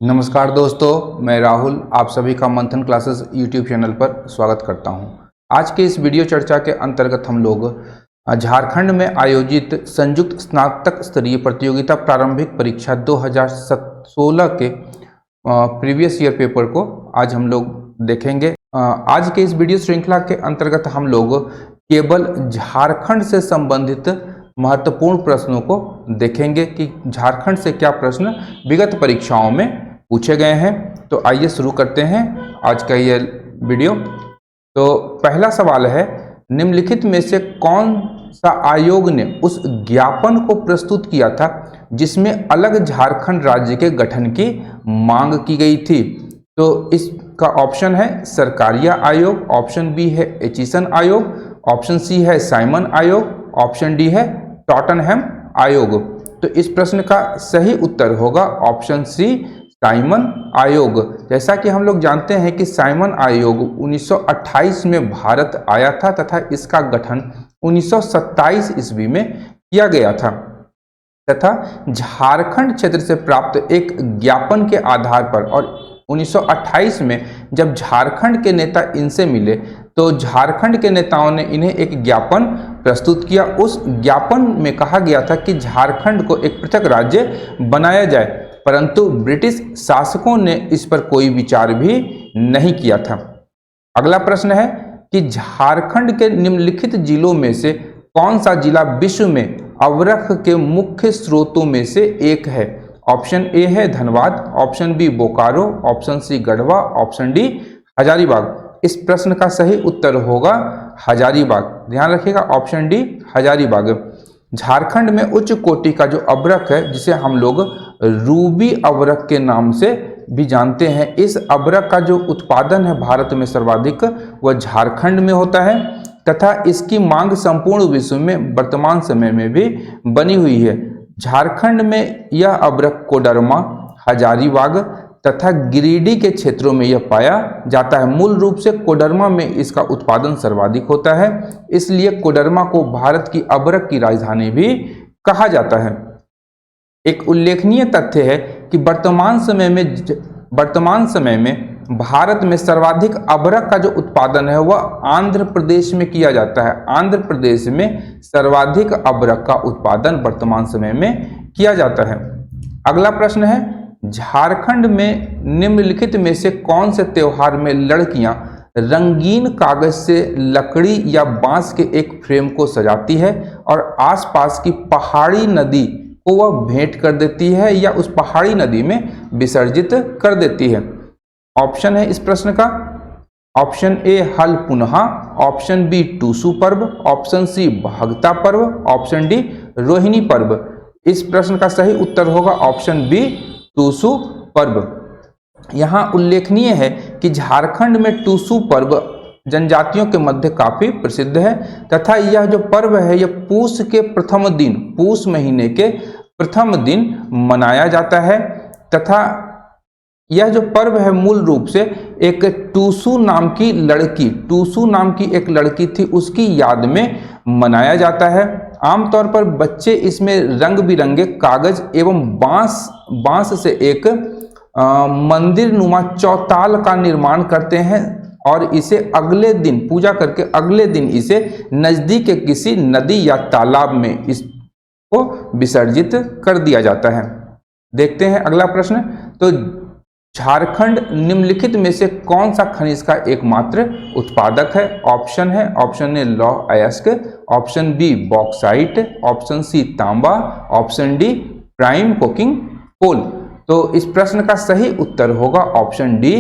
नमस्कार दोस्तों, मैं राहुल आप सभी का मंथन क्लासेस यूट्यूब चैनल पर स्वागत करता हूं। आज के इस वीडियो चर्चा के अंतर्गत हम लोग झारखंड में आयोजित संयुक्त स्नातक स्तरीय प्रतियोगिता प्रारंभिक परीक्षा 2016 के प्रीवियस ईयर पेपर को आज हम लोग देखेंगे। आज के इस वीडियो श्रृंखला के अंतर्गत हम लोग केवल झारखंड से संबंधित महत्वपूर्ण प्रश्नों को देखेंगे कि झारखंड से क्या प्रश्न विगत परीक्षाओं में पूछे गए हैं। तो आइए शुरू करते हैं आज का ये वीडियो। तो पहला सवाल है, निम्नलिखित में से कौन सा आयोग ने उस ज्ञापन को प्रस्तुत किया था जिसमें अलग झारखंड राज्य के गठन की मांग की गई थी? तो इसका ऑप्शन है सरकारिया आयोग, ऑप्शन बी है एचिसन आयोग, ऑप्शन सी है साइमन आयोग, ऑप्शन डी है टॉटनहम आयोग। तो इस प्रश्न का सही उत्तर होगा ऑप्शन सी साइमन आयोग। जैसा कि हम लोग जानते हैं कि साइमन आयोग 1928 में भारत आया था तथा इसका गठन 1927 ईस्वी में किया गया था तथा झारखंड क्षेत्र से प्राप्त एक ज्ञापन के आधार पर और 1928 में जब झारखंड के नेता इनसे मिले तो झारखंड के नेताओं ने इन्हें एक ज्ञापन प्रस्तुत किया। उस ज्ञापन में कहा गया था कि झारखंड को एक पृथक राज्य बनाया जाए, परंतु ब्रिटिश शासकों ने इस पर कोई विचार भी नहीं किया था। अगला प्रश्न है कि झारखंड के निम्नलिखित जिलों में से कौन सा जिला विश्व में अवरख के मुख्य स्रोतों में से एक है? ऑप्शन ए है Dhanbad, option B Bokaro, option C Garhwa, option D Hazaribagh. इस प्रश्न का सही उत्तर होगा हजारीबाग। ध्यान रखिएगा ऑप्शन डी हजारीबाग। झारखंड में उच्च कोटि का जो अवरख है जिसे हम लोग रूबी अवरख के नाम से भी जानते हैं, इस अवरख का जो उत्पादन है भारत में सर्वाधिक वह झारखंड में होता है तथा इसकी मांग संपूर्ण विश्व में वर्तमान समय में भी बनी हुई है। झारखंड में यह अवरख कोडरमा, हजारीबाग तथा गिरिडीह के क्षेत्रों में यह पाया जाता है। मूल रूप से कोडरमा में इसका उत्पादन सर्वाधिक होता है, इसलिए कोडरमा को भारत की अवरख की राजधानी भी कहा जाता है। एक उल्लेखनीय तथ्य है कि वर्तमान समय में भारत में सर्वाधिक अवरख का जो उत्पादन है वह आंध्र प्रदेश में किया जाता है। आंध्र प्रदेश में सर्वाधिक अवरख का उत्पादन वर्तमान समय में किया जाता है। अगला प्रश्न है, झारखंड में निम्नलिखित में से कौन से त्योहार में लड़कियां रंगीन कागज से लकड़ी या बांस के एक फ्रेम को सजाती है और आसपास की पहाड़ी नदी को वह भेंट कर देती है या उस पहाड़ी नदी में विसर्जित कर देती है? ऑप्शन है इस प्रश्न का, ऑप्शन ए हल पुनहा, ऑप्शन बी टूसू पर्व, ऑप्शन सी भगता पर्व, ऑप्शन डी रोहिणी पर्व। इस प्रश्न का सही उत्तर होगा ऑप्शन बी टूसू पर्व। यहाँ उल्लेखनीय है कि झारखंड में टूसू पर्व जनजातियों के मध्य काफी प्रसिद्ध है तथा यह जो पर्व है यह पूस के प्रथम दिन, पूस महीने के प्रथम दिन मनाया जाता है तथा यह जो पर्व है मूल रूप से एक टूसू नाम की एक लड़की थी उसकी याद में मनाया जाता है। आमतौर पर बच्चे इसमें रंग बिरंगे कागज एवं बांस से एक मंदिर नुमा चौताल का निर्माण करते हैं और इसे अगले दिन पूजा करके अगले दिन इसे नजदीक के किसी नदी या तालाब में इसको विसर्जित कर दिया जाता है। देखते हैं अगला प्रश्न। तो झारखंड निम्नलिखित में से कौन सा खनिज का एकमात्र उत्पादक है? ऑप्शन ए लौह अयस्क, option B bauxite, option C तांबा, option D prime coking coal. तो इस प्रश्न का सही उत्तर होगा option D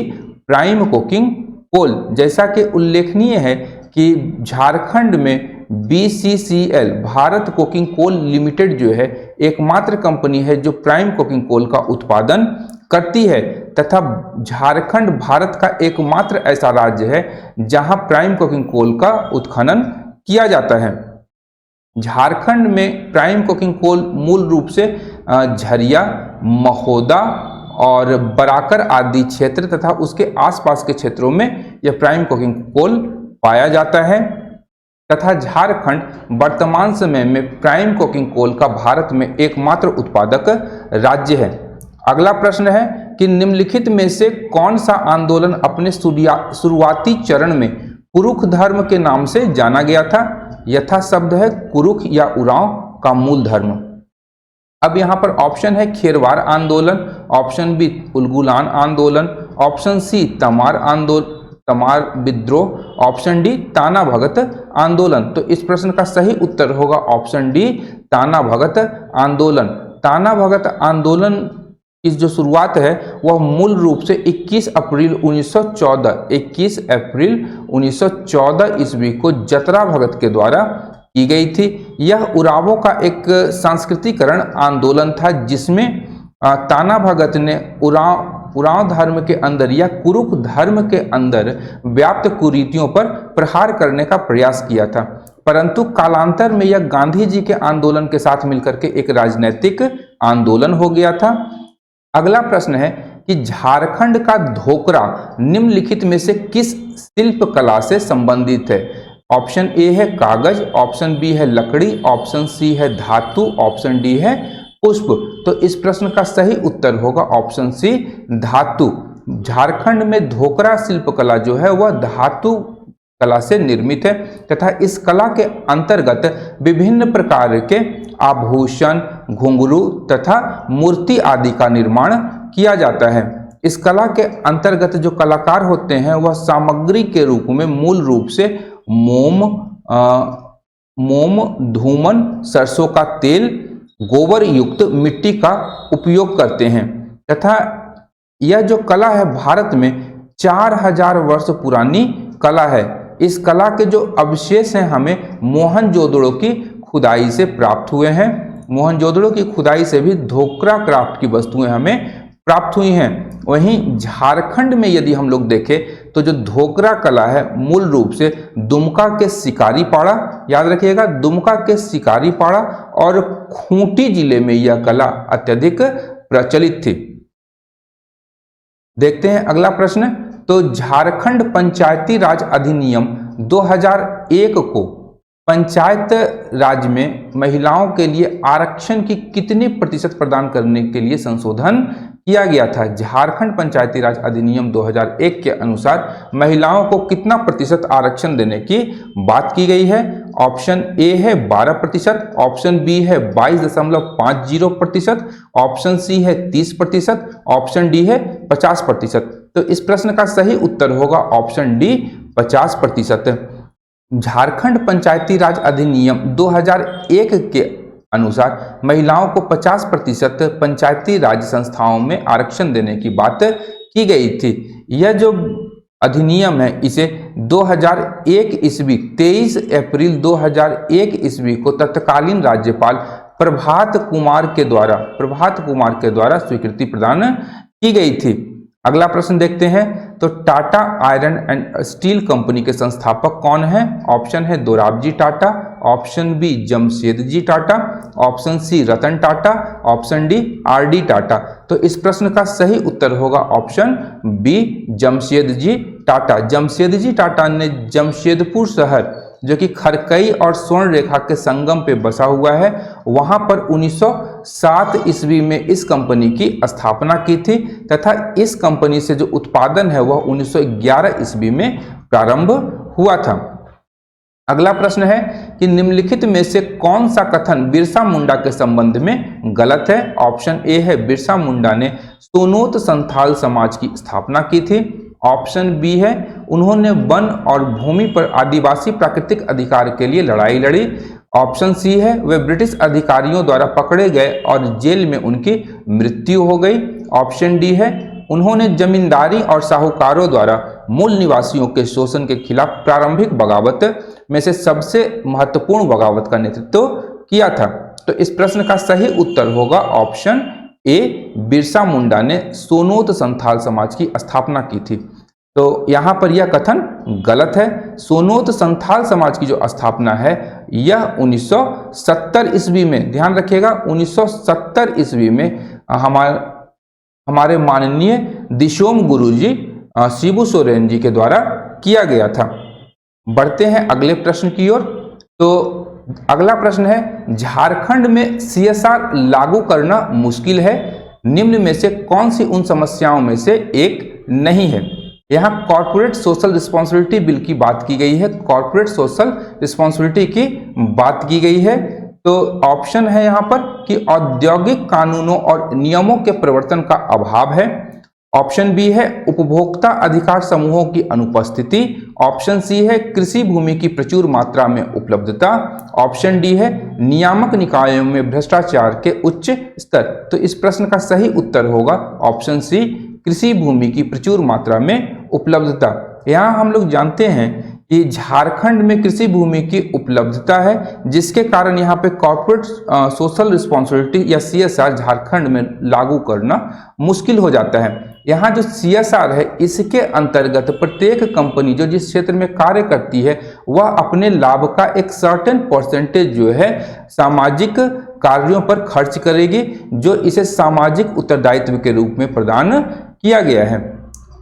prime coking coal. जैसा कि उल्लेखनीय है कि झारखंड में BCCL Bharat coking coal limited जो है एकमात्र कंपनी है जो प्राइम कोकिंग कोल का उत्पादन करती है तथा झारखंड भारत का एकमात्र ऐसा राज्य है जहां प्राइम कोकिंग कोल का उत्खनन किया जाता है। झारखंड में प्राइम कोकिंग कोल मूल रूप से झरिया, महोदा और बराकर आदि क्षेत्र तथा उसके आसपास के क्षेत्रों में यह प्राइम कोकिंग कोल पाया जाता है तथा झारखंड वर्तमान समय में प्राइम कोकिंग कोल का भारत में एकमात्र उत्पादक राज्य है। अगला प्रश्न है, कि निम्नलिखित में से कौन सा आंदोलन अपने शुरुआती चरण में कुरुख धर्म के नाम से जाना गया था? यथा शब्द है कुरुख या उरांव का मूल धर्म। अब यहाँ पर ऑप्शन है खेरवार आंदोलन, ऑप्शन बी उलगुलान आंदोलन, ऑप्शन सी तमार विद्रोह, ऑप्शन डी ताना भगत आंदोलन। तो इस प्रश्न का सही उत्तर होगा ऑप्शन डी ताना भगत आंदोलन। ताना भगत आंदोलन की जो शुरुआत है वह मूल रूप से 21 अप्रैल 1914 ईस्वी को जतरा भगत के द्वारा की गई थी। यह उरावों का एक सांस्कृतिकरण आंदोलन था जिसमें ताना भगत ने उरांव धर्म के अंदर या कुरुक धर्म के अंदर व्याप्त कुरीतियों पर प्रहार करने का प्रयास किया था, परंतु कालांतर में यह गांधी जी के आंदोलन के साथ मिलकर के एक राजनीतिक आंदोलन हो गया था। अगला प्रश्न है कि झारखंड का धोकरा निम्नलिखित में से किस शिल्प कला से संबंधित है? ऑप्शन ए है कागज, ऑप्शन बी है लकड़ी, ऑप्शन सी है धातु, ऑप्शन डी है पुष्प। तो इस प्रश्न का सही उत्तर होगा ऑप्शन सी धातु। झारखंड में धोकरा शिल्प कला जो है वह धातु कला से निर्मित है तथा इस कला के अंतर्गत विभिन्न प्रकार के आभूषण, घुंघरू तथा मूर्ति आदि का निर्माण किया जाता है। इस कला के अंतर्गत जो कलाकार होते हैं वह सामग्री के रूप में मूल रूप से मोम, धूमन, सरसों का तेल, गोबर युक्त मिट्टी का उपयोग करते हैं तथा यह जो कला है भारत में 4000 वर्ष पुरानी कला है। इस कला के जो अवशेष हैं हमें मोहनजोदड़ो की खुदाई से प्राप्त हुए हैं। मोहनजोदड़ो की खुदाई से भी धोकरा क्राफ्ट की वस्तुएं हमें प्राप्त हुई हैं। वहीं झारखंड में यदि हम लोग देखें तो जो धोकरा कला है मूल रूप से दुमका के शिकारी पाड़ा, याद रखिएगा दुमका के शिकारी पाड़ा और खूंटी जिले में यह कला अत्यधिक प्रचलित थी। देखते हैं अगला प्रश्न। तो झारखंड पंचायती राज अधिनियम 2001 को पंचायत राज में महिलाओं के लिए आरक्षण की कितनी प्रतिशत प्रदान करने के लिए संशोधन किया गया था? झारखंड पंचायती राज अधिनियम 2001 के अनुसार महिलाओं को कितना प्रतिशत आरक्षण देने की बात की गई है? ऑप्शन ए है 12%, ऑप्शन बी है 22.50%, ऑप्शन सी है 30%, ऑप्शन डी है 50%। तो इस प्रश्न का सही उत्तर होगा ऑप्शन डी 50%। झारखंड पंचायती राज अधिनियम 2001 के अनुसार महिलाओं को 50% पंचायती राज संस्थाओं में आरक्षण देने की बात की गई थी। यह जो अधिनियम है इसे 2001 ईस्वी 23 अप्रैल 2001 ईस्वी को तत्कालीन राज्यपाल प्रभात कुमार के द्वारा स्वीकृति प्रदान की गई थी। अगला प्रश्न देखते हैं। तो Tata iron and steel company के संस्थापक कौन हैं? ऑप्शन है Dorabji Tata, option B Jamsetji Tata, option C Ratan Tata, option D R D. Tata. तो इस प्रश्न का सही उत्तर होगा ऑप्शन बी जमशेदजी टाटा। जमशेदजी टाटा ने जमशेदपुर शहर जो कि खरकई और स्वर्ण रेखा के संगम पे बसा हुआ है वहां पर 1907 ईस्वी में इस कंपनी की स्थापना की थी तथा इस कंपनी से जो उत्पादन है वह 1911 ईस्वी में प्रारंभ हुआ था। अगला प्रश्न है कि निम्नलिखित में से कौन सा कथन बिरसा मुंडा के संबंध में गलत है? ऑप्शन ए है बिरसा मुंडा ने सोनोत संथाल समाज की स्थापना की थी, ऑप्शन बी है उन्होंने वन और भूमि पर आदिवासी प्राकृतिक अधिकार के लिए लड़ाई लड़ी, ऑप्शन सी है वे ब्रिटिश अधिकारियों द्वारा पकड़े गए और जेल में उनकी मृत्यु हो गई, ऑप्शन डी है उन्होंने जमींदारी और साहूकारों द्वारा मूल निवासियों के शोषण के खिलाफ प्रारंभिक बगावत में से सबसे महत्वपूर्ण बगावत का नेतृत्व किया था। तो इस प्रश्न का सही उत्तर होगा ऑप्शन ए बिरसा मुंडा ने सोनोत संथाल समाज की स्थापना की थी। तो यहाँ पर यह कथन गलत है। सोनोत संथाल समाज की जो स्थापना है यह 1970 ईस्वी में, ध्यान रखिएगा 1970 ईस्वी में हमारे माननीय दिशोम गुरुजी शिबू सोरेन जी के द्वारा किया गया था। बढ़ते हैं अगले प्रश्न की ओर। तो अगला प्रश्न है झारखंड में CSR लागू करना मुश्किल है, निम्न में से कौन सी उन समस्याओं में से एक नहीं है? यहाँ कॉर्पोरेट सोशल रिस्पॉन्सिबिलिटी बिल की बात की गई है, कॉर्पोरेट सोशल रिस्पॉन्सिबिलिटी की बात की गई है। तो ऑप्शन है यहाँ पर कि औद्योगिक कानूनों और नियमों के प्रवर्तन का अभाव है। ऑप्शन बी है उपभोक्ता अधिकार समूहों की अनुपस्थिति। ऑप्शन सी है कृषि भूमि की प्रचुर मात्रा में उपलब्धता। ऑप्शन डी है नियामक निकायों में भ्रष्टाचार के उच्च स्तर। तो इस प्रश्न का सही उत्तर होगा ऑप्शन सी, कृषि भूमि की प्रचुर मात्रा में उपलब्धता। यहाँ हम लोग जानते हैं कि झारखंड में कृषि भूमि की उपलब्धता है, जिसके कारण यहाँ पे कॉर्पोरेट सोशल रिस्पॉन्सिबिलिटी या CSR झारखंड में लागू करना मुश्किल हो जाता है। यहाँ जो CSR है, इसके अंतर्गत प्रत्येक कंपनी जो जिस क्षेत्र में कार्य करती है वह अपने लाभ का एक सर्टेन परसेंटेज जो है सामाजिक कार्यों पर खर्च करेगी, जो इसे सामाजिक उत्तरदायित्व के रूप में प्रदान किया गया है।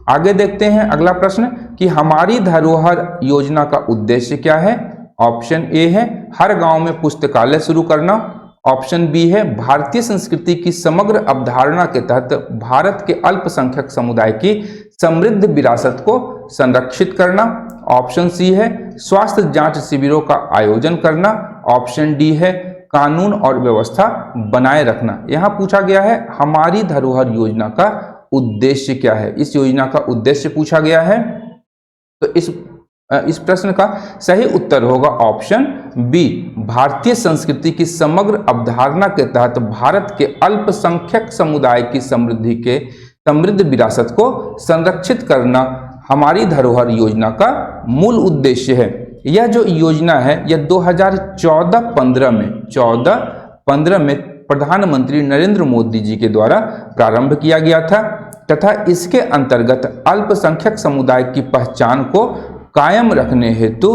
आगे देखते हैं अगला प्रश्न कि हमारी धरोहर योजना का उद्देश्य क्या है? ऑप्शन ए है हर गांव में पुस्तकालय शुरू करना। ऑप्शन बी है भारतीय संस्कृति की समग्र अवधारणा के तहत भारत के अल्पसंख्यक समुदाय की समृद्ध विरासत को संरक्षित करना। ऑप्शन सी है स्वास्थ्य जांच शिविरों का आयोजन करना। ऑप्शन डी है कानून और व्यवस्था बनाए रखना। यहाँ पूछा गया है हमारी धरोहर योजना का उद्देश्य क्या है, इस योजना का उद्देश्य पूछा गया है। तो इस प्रश्न का सही उत्तर होगा ऑप्शन बी, भारतीय संस्कृति की समग्र अवधारणा के तहत भारत के अल्पसंख्यक समुदाय की समृद्ध विरासत को संरक्षित करना हमारी धरोहर योजना का मूल उद्देश्य है। यह जो योजना है यह 2014-15 में प्रधानमंत्री नरेंद्र मोदी जी के द्वारा प्रारंभ किया गया था तथा इसके अंतर्गत अल्पसंख्यक समुदाय की पहचान को कायम रखने हेतु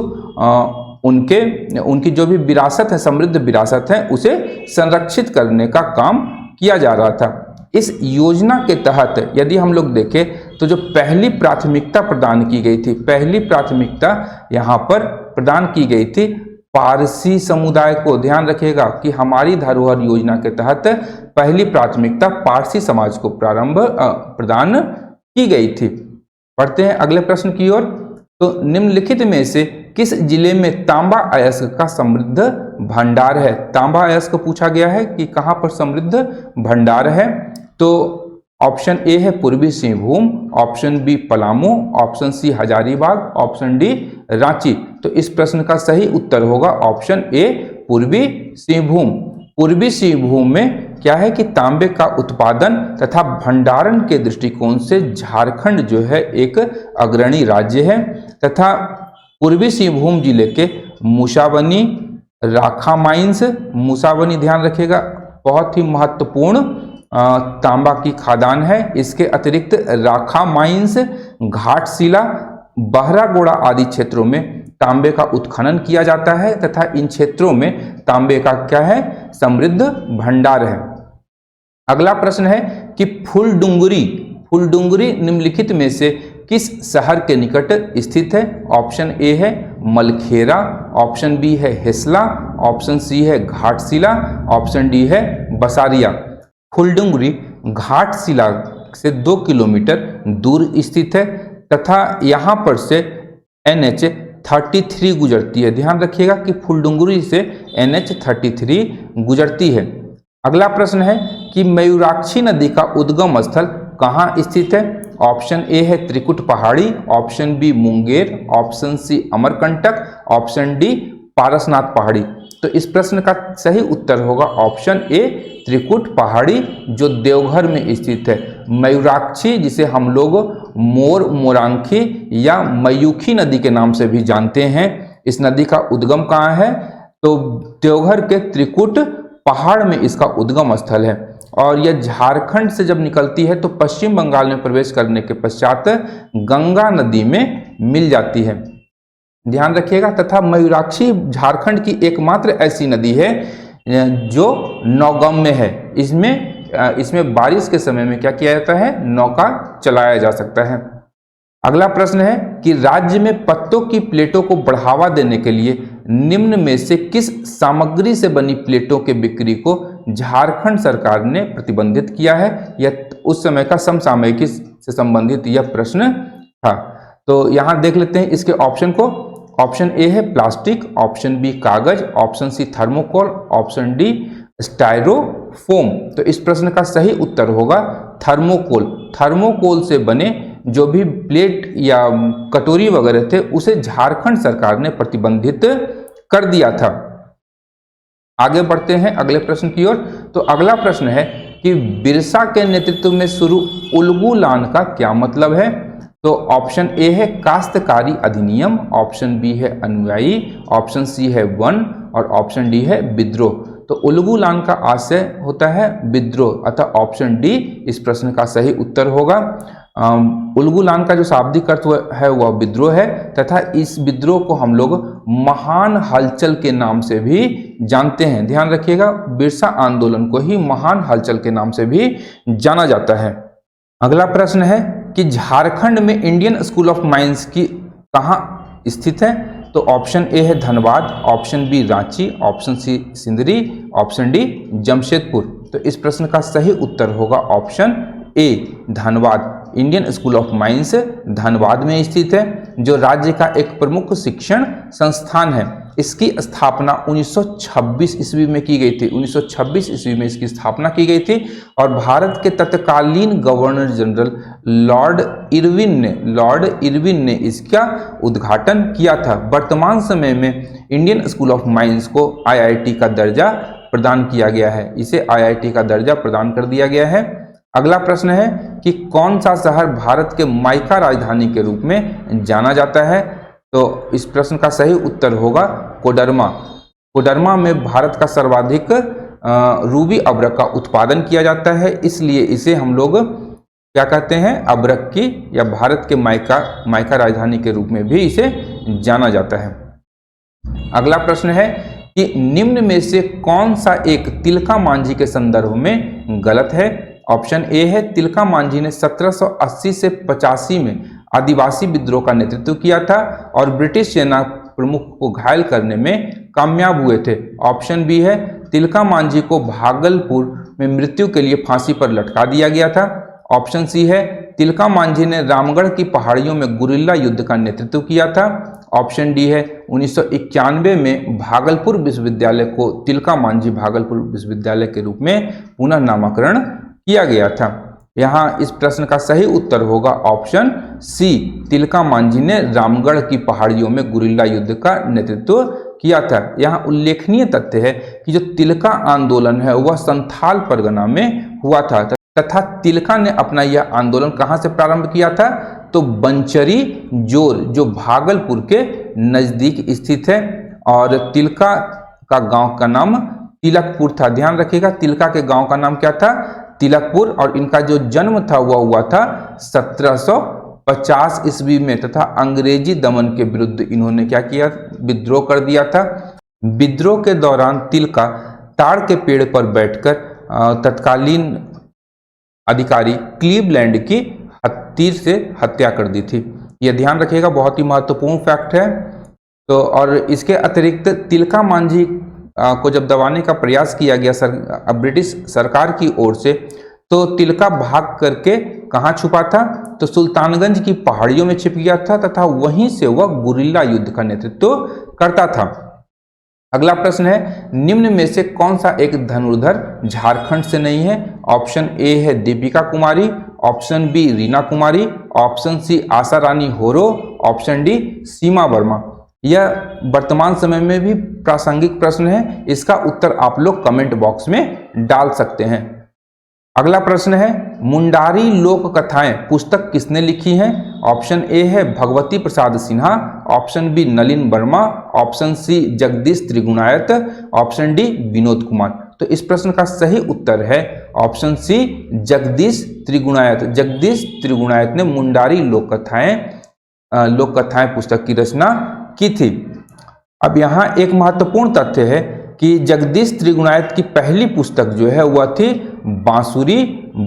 उनकी जो भी विरासत है, समृद्ध विरासत है, उसे संरक्षित करने का काम किया जा रहा था। इस योजना के तहत यदि हम लोग देखें तो जो पहली प्राथमिकता प्रदान की गई थी, पहली प्राथमिकता यहाँ पर प्रदान की गई थी पारसी समुदाय को। ध्यान रखिएगा कि हमारी धरोहर योजना के तहत पहली प्राथमिकता पारसी समाज को प्रदान की गई थी। पढ़ते हैं अगले प्रश्न की ओर। तो निम्नलिखित में से किस जिले में तांबा अयस्क का समृद्ध भंडार है? तांबा अयस्क पूछा गया है कि कहाँ पर समृद्ध भंडार है। तो ऑप्शन ए है Purbi Singhbhum, option B Palamu, option C Hazaribagh, option D Ranchi. तो इस प्रश्न का सही उत्तर होगा ऑप्शन ए पूर्वी सिंहभूम। पूर्वी सिंहभूम में क्या है कि तांबे का उत्पादन तथा भंडारण के दृष्टिकोण से झारखंड जो है एक अग्रणी राज्य है तथा पूर्वी सिंहभूम जिले के मूसाबनी, राखा माइंस, मूसाबनी ध्यान रखिएगा बहुत ही महत्वपूर्ण तांबा की खादान है। इसके अतिरिक्त राखा माइंस, घाटशिला, बहरागोड़ा आदि क्षेत्रों में तांबे का उत्खनन किया जाता है तथा इन क्षेत्रों में तांबे का क्या है, समृद्ध भंडार है। अगला प्रश्न है कि फूलडुंगरी निम्नलिखित में से किस शहर के निकट स्थित है? ऑप्शन ए है मलखेरा, ऑप्शन बी है हिसला, ऑप्शन सी है घाटशिला, ऑप्शन डी है बसारिया। फूलडुंगरी घाटशिला से 2 किलोमीटर दूर स्थित है तथा यहाँ पर से NH 33 गुजरती है। ध्यान रखिएगा कि फूलडुंगरी से NH 33 गुजरती है। अगला प्रश्न है कि मयूराक्षी नदी का उद्गम स्थल कहाँ स्थित है? ऑप्शन ए है त्रिकुट पहाड़ी, option B Munger, option C Amarkantak, option D Parasnath पहाड़ी। तो इस प्रश्न का सही उत्तर होगा ऑप्शन ए त्रिकुट पहाड़ी जो देवघर में स्थित है। मयूराक्षी जिसे हम लोग मोरांखी या मयूखी नदी के नाम से भी जानते हैं, इस नदी का उद्गम कहाँ है? तो देवघर के त्रिकुट पहाड़ में इसका उद्गम स्थल है और यह झारखंड से जब निकलती है तो पश्चिम बंगाल में प्रवेश करने के पश्चात गंगा नदी में मिल जाती है। ध्यान रखिएगा तथा मयूराक्षी झारखंड की एकमात्र ऐसी नदी है जो नौगम्य है। इसमें बारिश के समय में क्या किया जाता है, नौका चलाया जा सकता है। अगला प्रश्न है कि राज्य में पत्तों की प्लेटों को बढ़ावा देने के लिए निम्न में से किस सामग्री से बनी प्लेटों के बिक्री को झारखंड सरकार ने प्रतिबंधित किया है? यह उस समय का समसामयिकी से संबंधित यह प्रश्न था। तो यहाँ देख लेते हैं इसके ऑप्शन को। ऑप्शन ए है प्लास्टिक, ऑप्शन बी कागज, option C thermocol, option D styrofoam. तो इस प्रश्न का सही उत्तर होगा थर्मोकोल। थर्मोकोल से बने जो भी प्लेट या कटोरी वगैरह थे उसे झारखंड सरकार ने प्रतिबंधित कर दिया था। आगे बढ़ते हैं अगले प्रश्न की ओर। तो अगला प्रश्न है कि बिरसा के नेतृत्व में शुरू उलगुलान का क्या मतलब है? तो ऑप्शन ए है काश्तकारी अधिनियम, ऑप्शन बी है अनुयायी, ऑप्शन सी है वन और ऑप्शन डी है विद्रोह। तो उलगुलान का आशय होता है विद्रोह, अतः ऑप्शन डी इस प्रश्न का सही उत्तर होगा। उलगुलान का जो शाब्दिक अर्थ है वह विद्रोह है तथा इस विद्रोह को हम लोग महान हलचल के नाम से भी जानते हैं। ध्यान रखिएगा, बिरसा आंदोलन को ही महान हलचल के नाम से भी जाना जाता है। अगला प्रश्न है कि झारखंड में इंडियन स्कूल ऑफ माइंस की कहाँ स्थित है? तो ऑप्शन ए है Dhanbad, option B Ranchi, option C Sindri, option D Jamshedpur. तो इस प्रश्न का सही उत्तर होगा option A Dhanbad. Indian School of Mines Dhanbad में स्थित है, जो राज्य का एक प्रमुख शिक्षण संस्थान है। इसकी स्थापना 1926 ईस्वी में की गई थी। 1926 ईस्वी में इसकी स्थापना की गई थी और भारत के तत्कालीन गवर्नर जनरल लॉर्ड इरविन ने इसका उद्घाटन किया था। वर्तमान समय में इंडियन स्कूल ऑफ माइंस को आईआईटी का दर्जा प्रदान किया गया है। इसे आईआईटी का दर्जा प्रदान कर दिया गया है। अगला प्रश्न है कि कौन सा शहर भारत के माइका राजधानी के रूप में जाना जाता है? तो इस प्रश्न का सही उत्तर होगा कोडरमा। कोडरमा में भारत का सर्वाधिक रूबी अब्रक का उत्पादन किया जाता है, इसलिए इसे हम लोग क्या कहते हैं, अब्रक की या भारत के माइका राजधानी के रूप में भी इसे जाना जाता है। अगला प्रश्न है कि निम्न में से कौन सा एक तिलका मांझी के संदर्भ में गलत है? ऑप्शन ए है तिलका मांझी ने 1780 से 85 में आदिवासी विद्रोह का नेतृत्व किया था और ब्रिटिश सेना प्रमुख को घायल करने में कामयाब हुए थे। ऑप्शन बी है तिलका मांझी को भागलपुर में मृत्यु के लिए फांसी पर लटका दिया गया था। ऑप्शन सी है तिलका मांझी ने रामगढ़ की पहाड़ियों में गुरिल्ला युद्ध का नेतृत्व किया था। ऑप्शन डी है 1991 में भागलपुर विश्वविद्यालय को तिलका मांझी भागलपुर विश्वविद्यालय के रूप में पुनः नामकरण किया गया था। यहाँ इस प्रश्न का सही उत्तर होगा ऑप्शन सी, तिलका मांझी ने रामगढ़ की पहाड़ियों में गुरिल्ला युद्ध का नेतृत्व किया था। यहाँ उल्लेखनीय तथ्य है कि जो तिलका आंदोलन है वह संथाल परगना में हुआ था तथा तिलका ने अपना यह आंदोलन कहाँ से प्रारंभ किया था? तो बंचरी जोर, जो भागलपुर के नजदीक स्थित है, और तिलका का गांव का नाम तिलकपुर था। ध्यान रखिएगा, तिलका के गांव का नाम क्या था? तिलकपुर। और इनका जो जन्म था वह हुआ था 1750 ईस्वी में तथा अंग्रेजी दमन के विरुद्ध इन्होंने क्या किया? विद्रोह कर दिया था। विद्रोह के दौरान तिलका ताड़ के पेड़ पर बैठकर तत्कालीन अधिकारी क्लीवलैंड की तीर से हत्या कर दी थी। यह ध्यान रखिएगा, बहुत ही महत्वपूर्ण फैक्ट है। तो और इसके अतिरिक्त तिलका मांझी को जब दबाने का प्रयास किया गया ब्रिटिश सरकार की ओर से, तो तिलका भाग करके कहाँ छुपा था? तो सुल्तानगंज की पहाड़ियों में छिप गया था तथा वहीं से वह गुरिल्ला युद्ध का नेतृत्व करता था। अगला प्रश्न है निम्न में से कौन सा एक धनुर्धर झारखंड से नहीं है? ऑप्शन ए है दीपिका कुमारी, ऑप्शन बी रीना कुमारी, ऑप्शन सी आशा रानी होरो, ऑप्शन डी सीमा वर्मा। यह वर्तमान समय में भी प्रासंगिक प्रश्न है, इसका उत्तर आप लोग कमेंट बॉक्स में डाल सकते हैं। अगला प्रश्न है मुंडारी लोक कथाएं पुस्तक किसने लिखी है? ऑप्शन ए है Bhagwati Prasad Sinha, option B Nalin Verma, option C Jagdish Trigunayat, option D Vinod Kumar. तो इस प्रश्न का सही उत्तर है ऑप्शन सी जगदीश त्रिगुणायत। जगदीश त्रिगुणायत ने मुंडारी लोक कथाएं पुस्तक की रचना की थी। अब यहाँ एक महत्वपूर्ण तथ्य है कि जगदीश त्रिगुणायत की पहली पुस्तक जो है वह थी बांसुरी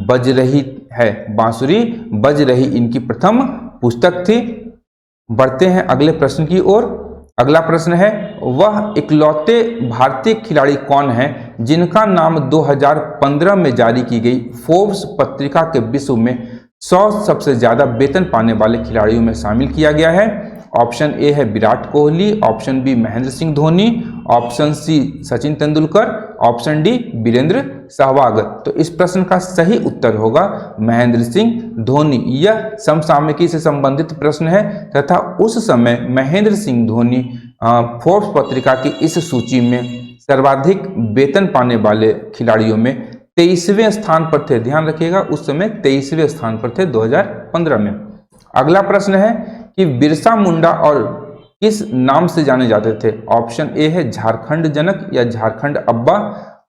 बज रही है। बांसुरी बज रही इनकी प्रथम पुस्तक थी। बढ़ते हैं अगले प्रश्न की ओर। अगला प्रश्न है, वह इकलौते भारतीय खिलाड़ी कौन हैं जिनका नाम 2015 में जारी की गई फोर्ब्स पत्रिका के विश्व में 100 सबसे ज्यादा वेतन पाने वाले खिलाड़ियों में शामिल किया गया है? ऑप्शन ए है Virat Kohli, option B Mahendra Singh Dhoni, option C Sachin Tendulkar, option D Virender Sehwag. तो इस प्रश्न का सही उत्तर होगा महेंद्र सिंह धोनी। यह समसामयिकी से संबंधित प्रश्न है तथा उस समय महेंद्र सिंह धोनी फोर्ब्स पत्रिका की इस सूची में सर्वाधिक वेतन पाने वाले खिलाड़ियों में 23वें स्थान पर थे। ध्यान रखिएगा, उस समय 23वें स्थान पर थे 2015 में। अगला प्रश्न है कि बिरसा मुंडा और किस नाम से जाने जाते थे? ऑप्शन ए है झारखंड जनक या झारखंड अब्बा,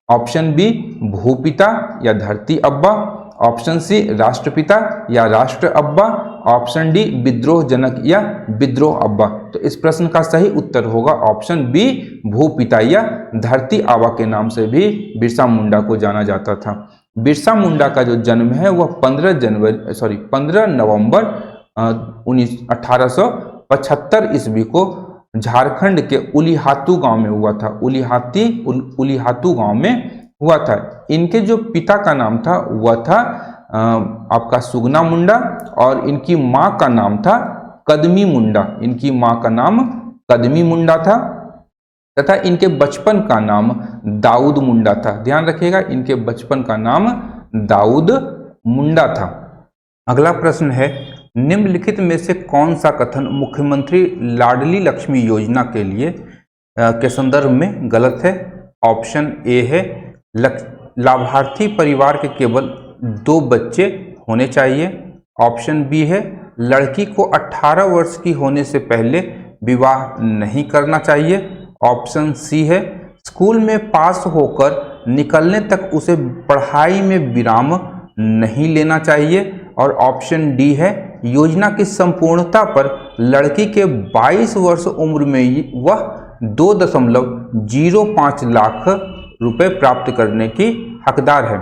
ऑप्शन बी भूपिता या धरती अब्बा, ऑप्शन सी राष्ट्रपिता या राष्ट्र अब्बा, ऑप्शन डी विद्रोह जनक या विद्रोह अब्बा। तो इस प्रश्न का सही उत्तर होगा ऑप्शन बी भूपिता या धरती आबा के नाम से भी बिरसा मुंडा को जाना जाता था। बिरसा मुंडा का जो जन्म है वह 15 नवंबर 1875 ईस्वी को झारखंड के उलीहातू गांव में हुआ था। उलीहातू गांव में हुआ था। इनके जो पिता का नाम था वह था आपका सुगना मुंडा और इनकी मां का नाम था कदमी मुंडा। इनकी मां का नाम कदमी मुंडा था तथा इनके बचपन का नाम दाऊद मुंडा था। ध्यान रखिएगा, इनके बचपन का नाम दाऊद मुंडा था। अगला प्रश्न है, निम्नलिखित में से कौन सा कथन मुख्यमंत्री लाडली लक्ष्मी योजना के लिए के संदर्भ में गलत है? ऑप्शन ए है लाभार्थी परिवार के केवल 2 बच्चे होने चाहिए, ऑप्शन बी है लड़की को 18 वर्ष की होने से पहले विवाह नहीं करना चाहिए, ऑप्शन सी है स्कूल में पास होकर निकलने तक उसे पढ़ाई में विराम नहीं लेना चाहिए, और ऑप्शन डी है योजना की संपूर्णता पर लड़की के 22 वर्ष उम्र में वह 2.05 लाख रुपए प्राप्त करने की हकदार है।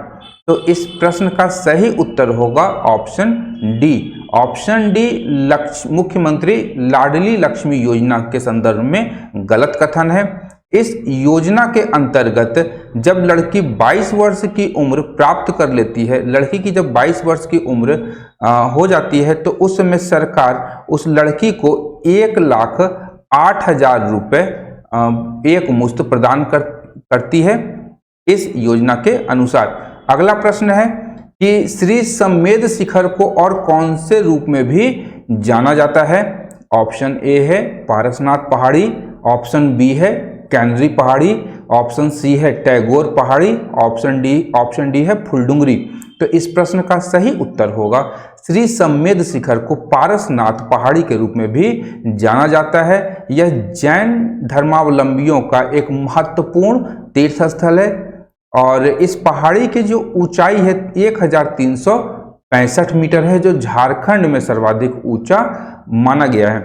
तो इस प्रश्न का सही उत्तर होगा ऑप्शन डी। ऑप्शन डी मुख्यमंत्री लाडली लक्ष्मी योजना के संदर्भ में गलत कथन है। इस योजना के अंतर्गत जब लड़की 22 वर्ष की उम्र प्राप्त कर लेती है, लड़की की जब 22 वर्ष की उम्र हो जाती है तो उस समय सरकार उस लड़की को 1,08,000 रुपए एक मुश्त प्रदान करती है इस योजना के अनुसार। अगला प्रश्न है कि श्री समेध शिखर को और कौन से रूप में भी जाना जाता है? ऑप्शन ए है पारसनाथ पहाड़ी, ऑप्शन बी है कैनरी पहाड़ी, ऑप्शन सी है टैगोर पहाड़ी, ऑप्शन डी है फुलडुंगरी। तो इस प्रश्न का सही उत्तर होगा श्री समेध शिखर को पारसनाथ पहाड़ी के रूप में भी जाना जाता है। यह जैन धर्मावलंबियों का एक महत्वपूर्ण तीर्थ स्थल है और इस पहाड़ी की जो ऊंचाई है 1365 मीटर है, जो झारखंड में सर्वाधिक ऊंचा माना गया है।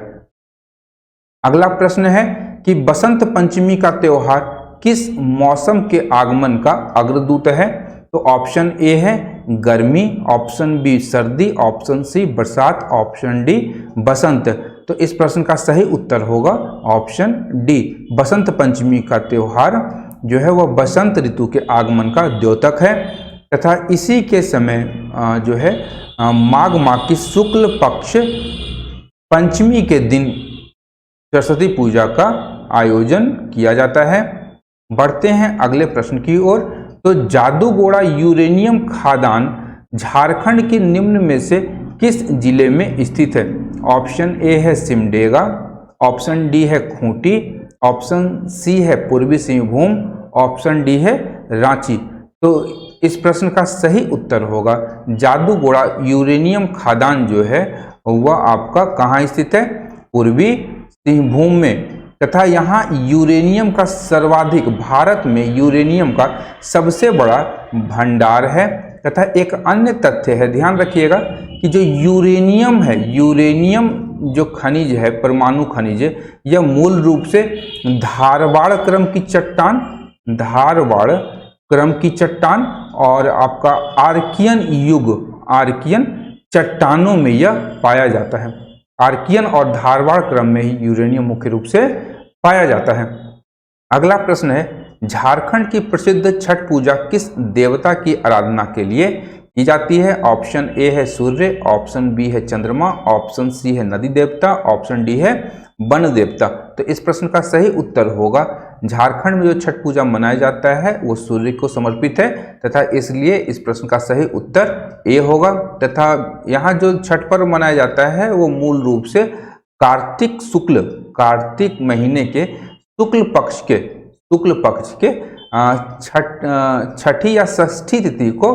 अगला प्रश्न है कि बसंत पंचमी का त्योहार किस मौसम के आगमन का अग्रदूत है? तो ऑप्शन ए है गर्मी, ऑप्शन बी सर्दी, ऑप्शन सी बरसात, ऑप्शन डी बसंत। तो इस प्रश्न का सही उत्तर होगा ऑप्शन डी। बसंत पंचमी का त्योहार जो है वह बसंत ऋतु के आगमन का द्योतक है तथा इसी के समय जो है माघ माह की शुक्ल पक्ष पंचमी के दिन सरस्वती पूजा का आयोजन किया जाता है। बढ़ते हैं अगले प्रश्न की ओर। तो जादूगोड़ा यूरेनियम खदान झारखंड के निम्न में से किस जिले में स्थित है? ऑप्शन ए है सिमडेगा, ऑप्शन डी है खूंटी, ऑप्शन सी है पूर्वी सिंहभूम, ऑप्शन डी है रांची। तो इस प्रश्न का सही उत्तर होगा जादूगोड़ा यूरेनियम खदान जो है वह आपका कहाँ स्थित है? पूर्वी सिंहभूम में। तथा यहाँ यूरेनियम का सर्वाधिक, भारत में यूरेनियम का सबसे बड़ा भंडार है। तथा एक अन्य तथ्य है, ध्यान रखिएगा कि जो यूरेनियम है, यूरेनियम जो खनिज है, परमाणु खनिज, यह मूल रूप से धारवाड़ क्रम की चट्टान और आपका आर्कियन युग, आर्कियन चट्टानों में यह पाया जाता है। आर्कियन और धारवाड़ क्रम में ही यूरेनियम मुख्य रूप से पाया जाता है। अगला प्रश्न है, झारखंड की प्रसिद्ध छठ पूजा किस देवता की आराधना के लिए की जाती है? ऑप्शन ए है सूर्य, ऑप्शन बी है चंद्रमा, ऑप्शन सी है नदी देवता, ऑप्शन डी है वन देवता। तो इस प्रश्न का सही उत्तर होगा, झारखंड में जो छठ पूजा मनाया जाता है वो सूर्य को समर्पित है तथा इसलिए इस प्रश्न का सही उत्तर ए होगा। तथा यहाँ जो छठ पर्व मनाया जाता है वो मूल रूप से कार्तिक महीने के शुक्ल पक्ष के छठी या षष्ठी तिथि को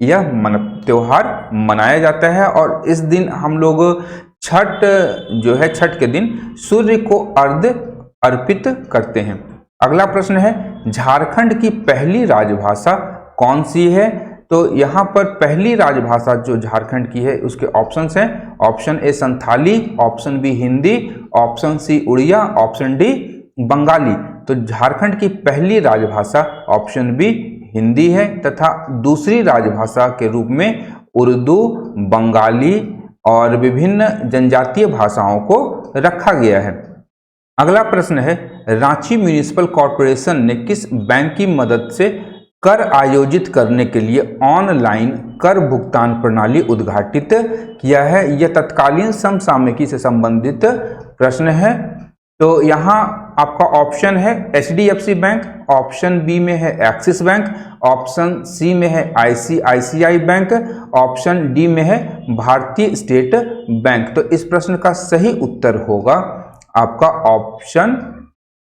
यह त्योहार मनाया जाता है और इस दिन हम लोग छठ के दिन सूर्य को अर्घ्य अर्पित करते हैं। अगला प्रश्न है, झारखंड की पहली राजभाषा कौन सी है? तो यहाँ पर पहली राजभाषा जो झारखंड की है उसके ऑप्शंस हैं, option A Santhali, option B Hindi, option C Oriya, option D Bengali. तो झारखंड की पहली राजभाषा ऑप्शन बी हिंदी है तथा दूसरी राजभाषा के रूप में उर्दू, बंगाली और विभिन्न जनजातीय भाषाओं को रखा गया है। अगला प्रश्न है, रांची म्युनिसिपल कॉरपोरेशन ने किस बैंक की मदद से कर आयोजित करने के लिए ऑनलाइन कर भुगतान प्रणाली उद्घाटित किया है? यह तत्कालीन समसामयिकी से संबंधित प्रश्न है। तो यहाँ आपका ऑप्शन है HDFC बैंक, ऑप्शन बी में है एक्सिस बैंक, ऑप्शन सी में है ICICI बैंक, ऑप्शन डी में है भारतीय स्टेट बैंक। तो इस प्रश्न का सही उत्तर होगा आपका ऑप्शन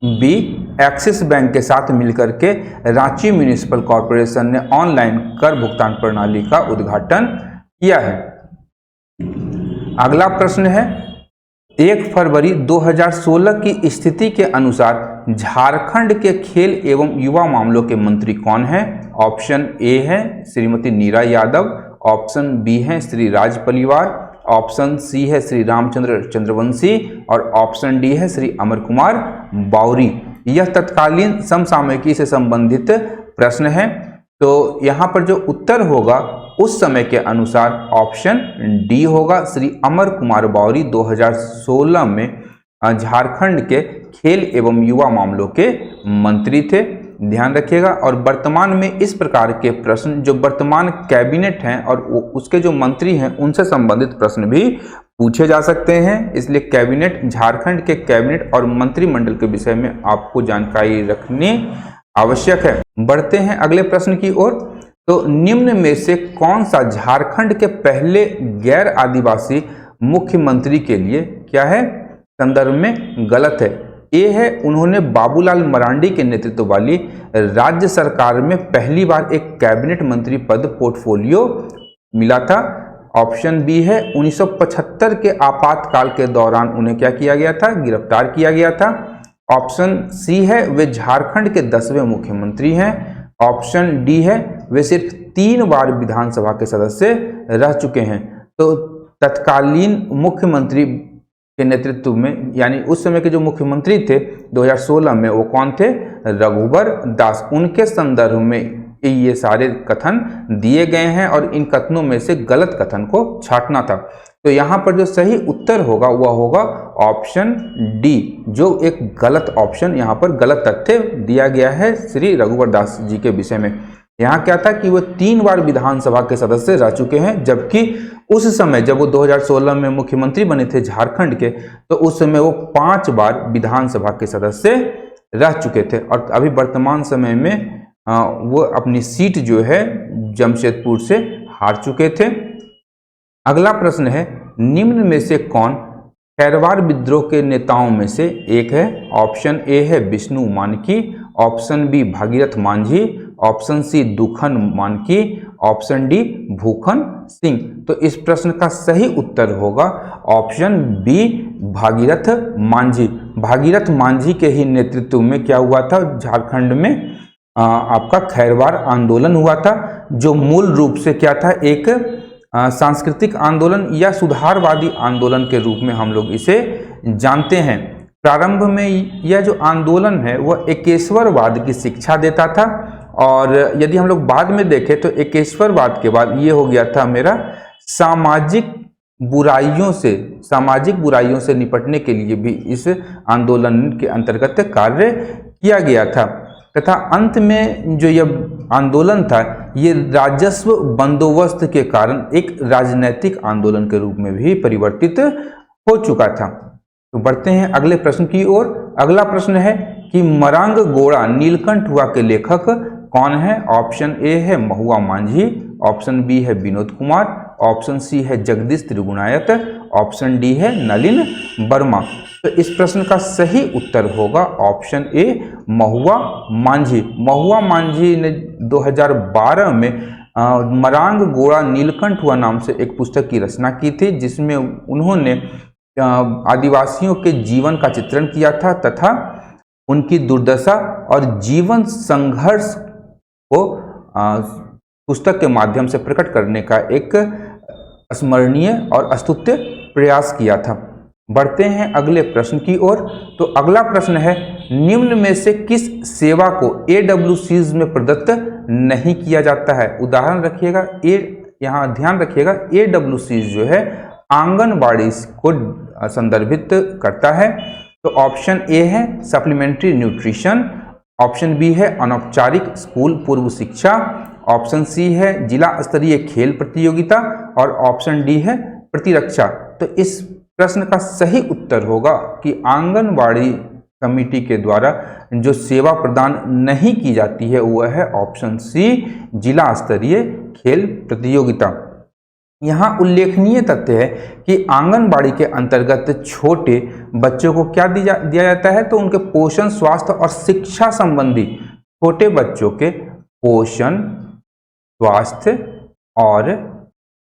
बी, एक्सिस बैंक के साथ मिलकर के रांची म्युनिसिपल कॉरपोरेशन ने ऑनलाइन कर भुगतान प्रणाली का उद्घाटन किया है। अगला प्रश्न है, 1 फरवरी 2016 की स्थिति के अनुसार झारखंड के खेल एवं युवा मामलों के मंत्री कौन हैं? ऑप्शन ए है श्रीमती नीरा यादव, ऑप्शन बी है श्री राज पलिवार, ऑप्शन सी है श्री रामचंद्र चंद्रवंशी और ऑप्शन डी है श्री अमर कुमार बावरी। यह तत्कालीन समसामयिकी से संबंधित प्रश्न है। तो यहाँ पर जो उत्तर होगा उस समय के अनुसार ऑप्शन डी होगा, श्री अमर कुमार बावरी 2016 में झारखंड के खेल एवं युवा मामलों के मंत्री थे, ध्यान रखिएगा। और वर्तमान में इस प्रकार के प्रश्न जो वर्तमान कैबिनेट हैं और उसके जो मंत्री हैं उनसे संबंधित प्रश्न भी पूछे जा सकते हैं, इसलिए कैबिनेट, झारखंड के कैबिनेट और मंत्रिमंडल के विषय में आपको जानकारी रखनी आवश्यक है। बढ़ते हैं अगले प्रश्न की ओर। तो निम्न में से कौन सा झारखंड के पहले गैर आदिवासी मुख्यमंत्री के लिए क्या है संदर्भ में गलत है? ए है, उन्होंने बाबूलाल मरांडी के नेतृत्व वाली राज्य सरकार में पहली बार एक कैबिनेट मंत्री पद पोर्टफोलियो मिला था। ऑप्शन बी है, 1975 के आपातकाल के दौरान उन्हें क्या किया गया था? गिरफ्तार किया गया था। ऑप्शन सी है, वे झारखंड के 10वें मुख्यमंत्री हैं। ऑप्शन डी है, वे सिर्फ 3 बार विधानसभा के सदस्य रह चुके हैं। तो तत्कालीन मुख्यमंत्री के नेतृत्व में, यानी उस समय के जो मुख्यमंत्री थे 2016 में, वो कौन थे? रघुवर दास। उनके संदर्भ में ये सारे कथन दिए गए हैं और इन कथनों में से गलत कथन को छांटना था। तो यहाँ पर जो सही उत्तर होगा वह होगा ऑप्शन डी, जो एक गलत ऑप्शन, यहाँ पर गलत तथ्य दिया गया है श्री रघुवर दास जी के विषय में। यहाँ क्या था कि वो 3 बार विधानसभा के सदस्य रह चुके हैं, जबकि उस समय जब वो 2016 में मुख्यमंत्री बने थे झारखंड के, तो उस समय वो 5 बार विधानसभा के सदस्य रह चुके थे और अभी वर्तमान समय में वो अपनी सीट जो है जमशेदपुर से हार चुके थे। अगला प्रश्न है, निम्न में से कौन खैरवार विद्रोह के नेताओं में से एक है? ऑप्शन ए है Vishnu Manki, option B Bhagirath Manjhi, option C Dukhan Manki, option D भूखन सिंह। तो इस प्रश्न का सही उत्तर होगा ऑप्शन बी भागीरथ मांझी। भागीरथ मांझी के ही नेतृत्व में क्या हुआ था? झारखंड में आपका खैरवार आंदोलन हुआ था, जो मूल रूप से क्या था? एक सांस्कृतिक आंदोलन या सुधारवादी आंदोलन के रूप में हम लोग इसे जानते हैं। प्रारंभ में यह जो आंदोलन है वह एकेश्वरवाद की शिक्षा देता था और यदि हम लोग बाद में देखें तो एकेश्वरवाद के बाद ये हो गया था मेरा सामाजिक बुराइयों से, सामाजिक बुराइयों से निपटने के लिए भी इस आंदोलन के अंतर्गत कार्य किया गया था। तथा अंत में जो यह आंदोलन था ये राजस्व बंदोबस्त के कारण एक राजनैतिक आंदोलन के रूप में भी परिवर्तित हो चुका था। तो बढ़ते हैं अगले प्रश्न की ओर। अगला प्रश्न है कि मरांग गोड़ा नीलकंठ हुआ के लेखक कौन है? ऑप्शन ए है महुआ मांझी, ऑप्शन बी है विनोद कुमार, ऑप्शन सी है जगदीश त्रिगुणायत, ऑप्शन डी है नलिन वर्मा। तो इस प्रश्न का सही उत्तर होगा ऑप्शन ए महुआ मांझी। महुआ मांझी ने 2012 में मरांग गोड़ा नीलकंठ हुआ नाम से एक पुस्तक की रचना की थी, जिसमें उन्होंने आदिवासियों के जीवन का चित्रण किया था तथा उनकी दुर्दशा और जीवन संघर्ष को पुस्तक के माध्यम से प्रकट करने का एक स्मरणीय और अस्तुत्य प्रयास किया था। बढ़ते हैं अगले प्रश्न की ओर। तो अगला प्रश्न है निम्न में से किस सेवा को AWCs में प्रदत्त नहीं किया जाता है? उदाहरण रखिएगा, यहाँ ध्यान रखिएगा, AWCs जो है आंगनबाड़ी को संदर्भित करता है। तो ऑप्शन ए है सप्लीमेंट्री न्यूट्रिशन, ऑप्शन बी है अनौपचारिक स्कूल पूर्व शिक्षा, ऑप्शन सी है जिला स्तरीय खेल प्रतियोगिता और ऑप्शन डी है प्रतिरक्षा। तो इस प्रश्न का सही उत्तर होगा कि आंगनबाड़ी कमेटी के द्वारा जो सेवा प्रदान नहीं की जाती है वह है ऑप्शन सी जिला स्तरीय खेल प्रतियोगिता। यहाँ उल्लेखनीय तथ्य है कि आंगनबाड़ी के अंतर्गत छोटे बच्चों को क्या दिया जाता है? तो उनके पोषण, स्वास्थ्य और शिक्षा संबंधी, छोटे बच्चों के पोषण, स्वास्थ्य और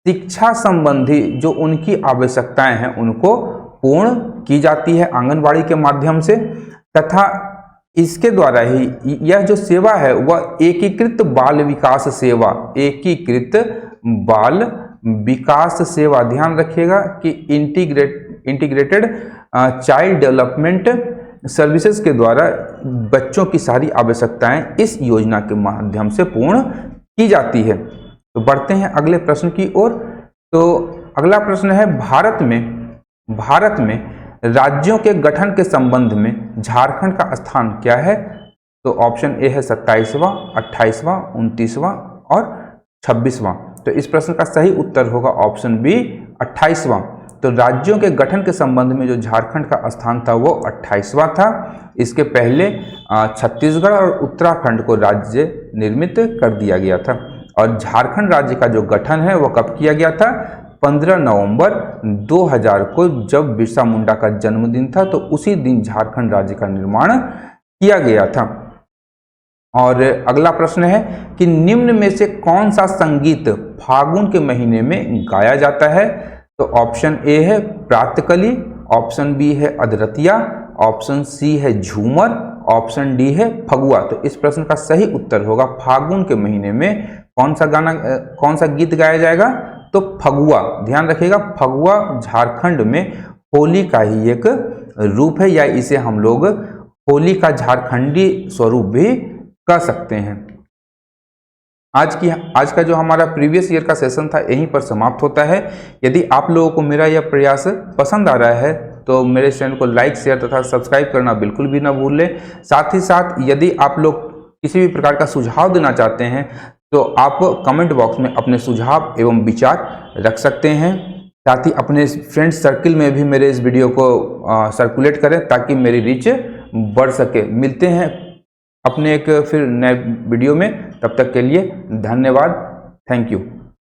शिक्षा संबंधी जो उनकी आवश्यकताएं हैं उनको पूर्ण की जाती है आंगनबाड़ी के माध्यम से। तथा इसके द्वारा ही यह जो सेवा है वह एकीकृत बाल विकास सेवा, एकीकृत बाल विकास सेवा, ध्यान रखिएगा कि इंटीग्रेटेड चाइल्ड डेवलपमेंट सर्विसेज के द्वारा बच्चों की सारी आवश्यकताएं इस योजना के माध्यम से पूर्ण की जाती है। तो बढ़ते हैं अगले प्रश्न की ओर। तो अगला प्रश्न है भारत में राज्यों के गठन के संबंध में झारखंड का स्थान क्या है? तो ऑप्शन ए है 27वां, 28वां, 29वां और 26वां। तो इस प्रश्न का सही उत्तर होगा ऑप्शन बी 28वां। तो राज्यों के गठन के संबंध में जो झारखंड का स्थान था वो 28वां था। इसके पहले छत्तीसगढ़ और उत्तराखंड को राज्य निर्मित कर दिया गया था। और झारखंड राज्य का जो गठन है वो कब किया गया था? 15 नवंबर 2000 को, जब बिरसा मुंडा का जन्मदिन था, तो उसी दिन झारखंड राज्य का निर्माण किया गया था। और अगला प्रश्न है कि निम्न में से कौन सा संगीत फागुन के महीने में गाया जाता है? तो ऑप्शन ए है प्रातकली, ऑप्शन बी है अधरतिया, ऑप्शन सी है झूमर, ऑप्शन डी है फगुआ। तो इस प्रश्न का सही उत्तर होगा फागुन के महीने में कौन सा गीत गाया जाएगा? तो फगुआ। ध्यान रखिएगा, फगुआ झारखंड में होली का ही एक रूप है, या इसे हम लोग होली का झारखंडी स्वरूप भी कह सकते हैं। आज का जो हमारा प्रीवियस ईयर का सेशन था यहीं पर समाप्त होता है। यदि आप लोगों को मेरा यह प्रयास पसंद आ रहा है तो मेरे चैनल को लाइक, शेयर तथा सब्सक्राइब करना बिल्कुल भी ना भूलें। साथ ही साथ यदि आप लोग किसी भी प्रकार का सुझाव देना चाहते हैं तो आप कमेंट बॉक्स में अपने सुझाव एवं विचार रख सकते हैं। साथ ही अपने फ्रेंड्स सर्किल में भी मेरे इस वीडियो को सर्कुलेट करें ताकि मेरी रीच बढ़ सके। मिलते हैं अपने एक फिर नए वीडियो में, तब तक के लिए धन्यवाद। Thank you.